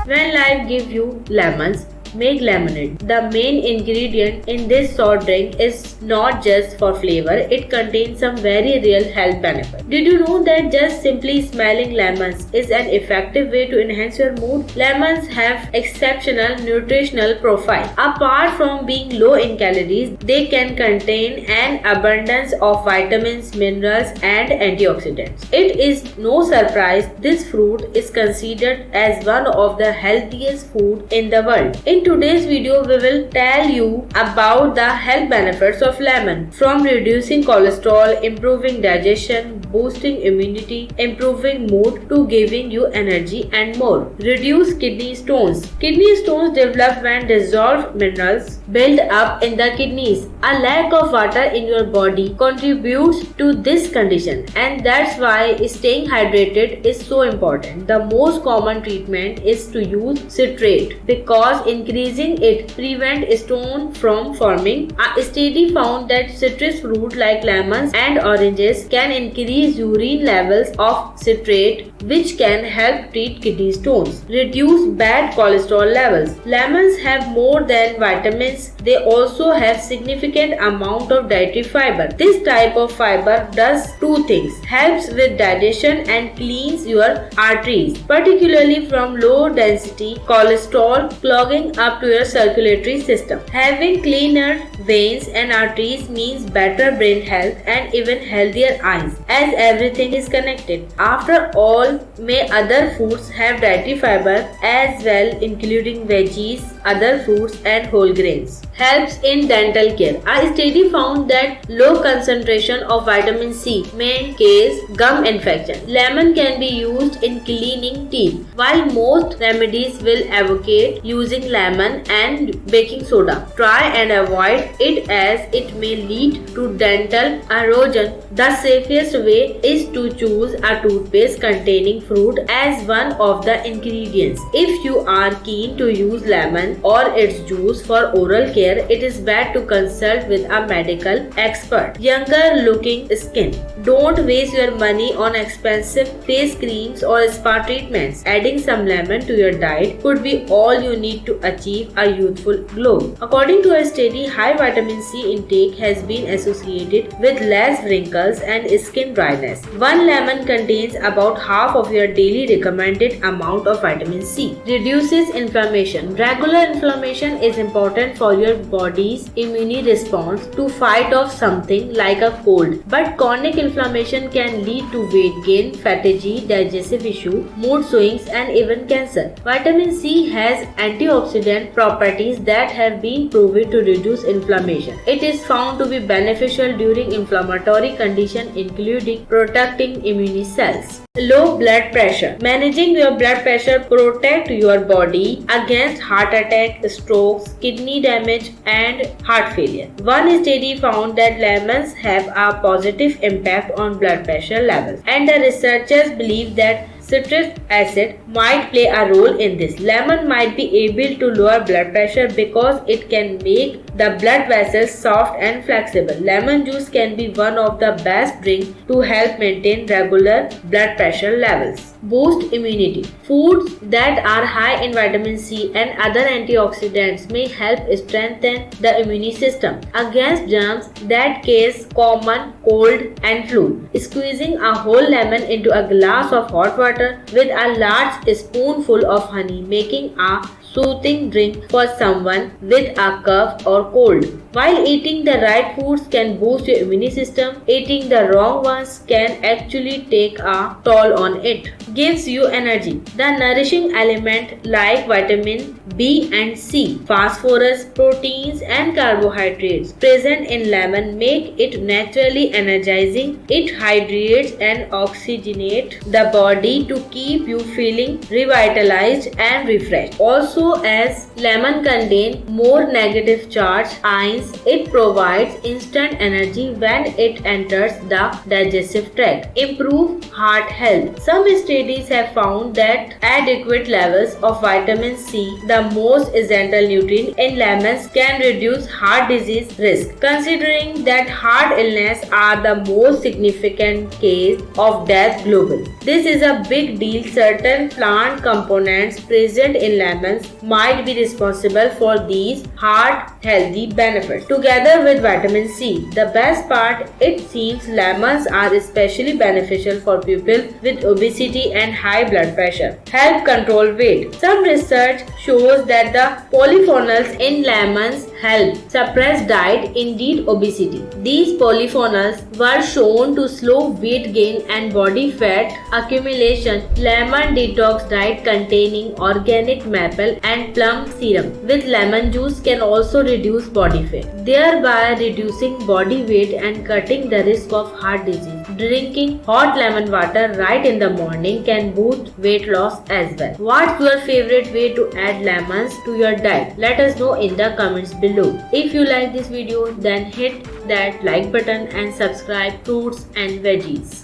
When life gives you lemons, make lemonade. The main ingredient in this soft drink is not just for flavor, it contains some very real health benefits. Did you know that just simply smelling lemons is an effective way to enhance your mood? Lemons have exceptional nutritional profile. Apart from being low in calories, they can contain an abundance of vitamins, minerals, and antioxidants. It is no surprise this fruit is considered as one of the healthiest food in the world. In today's video, we will tell you about the health benefits of lemon, from reducing cholesterol, improving digestion, boosting immunity, improving mood, to giving you energy and more. Reduce kidney stones. Kidney stones develop when dissolved minerals build up in the kidneys. A lack of water in your body contributes to this condition, and that's why staying hydrated is so important. The most common treatment is to use citrate because increasing it prevents stone from forming. A study found that citrus fruit like lemons and oranges can increase urine levels of citrate, which can help treat kidney stones. Reduce bad cholesterol levels. Lemons have more than vitamins, they also have significant amount of dietary fiber. This type of fiber does two things: helps with digestion and cleans your arteries, particularly from low density cholesterol clogging up to your circulatory system. Having cleaner veins and arteries means better brain health and even healthier eyes, as everything is connected. After all, may other foods have dietary fiber as well, including veggies, other fruits, and whole grains. Helps in dental care. A study found that low concentration of vitamin C may cause gum infection. Lemon can be used in cleaning teeth. While most remedies will advocate using lemon and baking soda, try and avoid it as it may lead to dental erosion. The safest way is to choose a toothpaste containing fruit as one of the ingredients. If you are keen to use lemon or its juice for oral care, it is best to consult with a medical expert. Younger looking skin. Don't waste your money on expensive face creams or spa treatments. Adding some lemon to your diet could be all you need to achieve a youthful glow. According to a study, high vitamin C intake has been associated with less wrinkles and skin dryness. One lemon contains about half of your daily recommended amount of vitamin C. Reduces inflammation. Regular inflammation is important for your body's immune response to fight off something like a cold, but chronic inflammation can lead to weight gain, fatigue, digestive issue, mood swings, and even cancer. Vitamin C has antioxidant properties that have been proven to reduce inflammation. It is found to be beneficial during inflammatory conditions, including protecting immune cells. Low blood pressure. Managing your blood pressure protect your body against heart attack, strokes, kidney damage, and heart failure. One study found that lemons have a positive impact on blood pressure levels, and the researchers believe that citric acid might play a role in this. Lemon might be able to lower blood pressure because it can make the blood vessels soft and flexible. Lemon juice can be one of the best drinks to help maintain regular blood pressure levels. Boost immunity. Foods that are high in vitamin C and other antioxidants may help strengthen the immune system against germs that cause common cold and flu. Squeezing a whole lemon into a glass of hot water with a large spoonful of honey, making a soothing drink for someone with a cough or cold. While eating the right foods can boost your immune system, eating the wrong ones can actually take a toll on it. Gives you energy. The nourishing element like vitamin B and C, phosphorus, proteins, and carbohydrates present in lemon make it naturally energizing. It hydrates and oxygenates the body to keep you feeling revitalized and refreshed. Also, as lemon contain more negative charge ions means it provides instant energy when it enters the digestive tract. Improve heart health. Some studies have found that adequate levels of vitamin C, the most essential nutrient in lemons, can reduce heart disease risk. Considering that heart illness are the most significant cause of death globally, this is a big deal. Certain plant components present in lemons might be responsible for these heart healthy benefits. Together with vitamin C, the best part, it seems lemons are especially beneficial for people with obesity and high blood pressure. Help control weight. Some research shows that the polyphenols in lemons help suppress diet-induced obesity. These polyphenols were shown to slow weight gain and body fat accumulation. Lemon detox diet containing organic maple and plum serum with lemon juice can also reduce body fat, thereby reducing body weight and cutting the risk of heart disease. Drinking hot lemon water right in the morning can boost weight loss as well. What's your favorite way to add lemons to your diet? Let us know in the comments below. If you like this video, then hit that like button and subscribe Fruits and Veggies.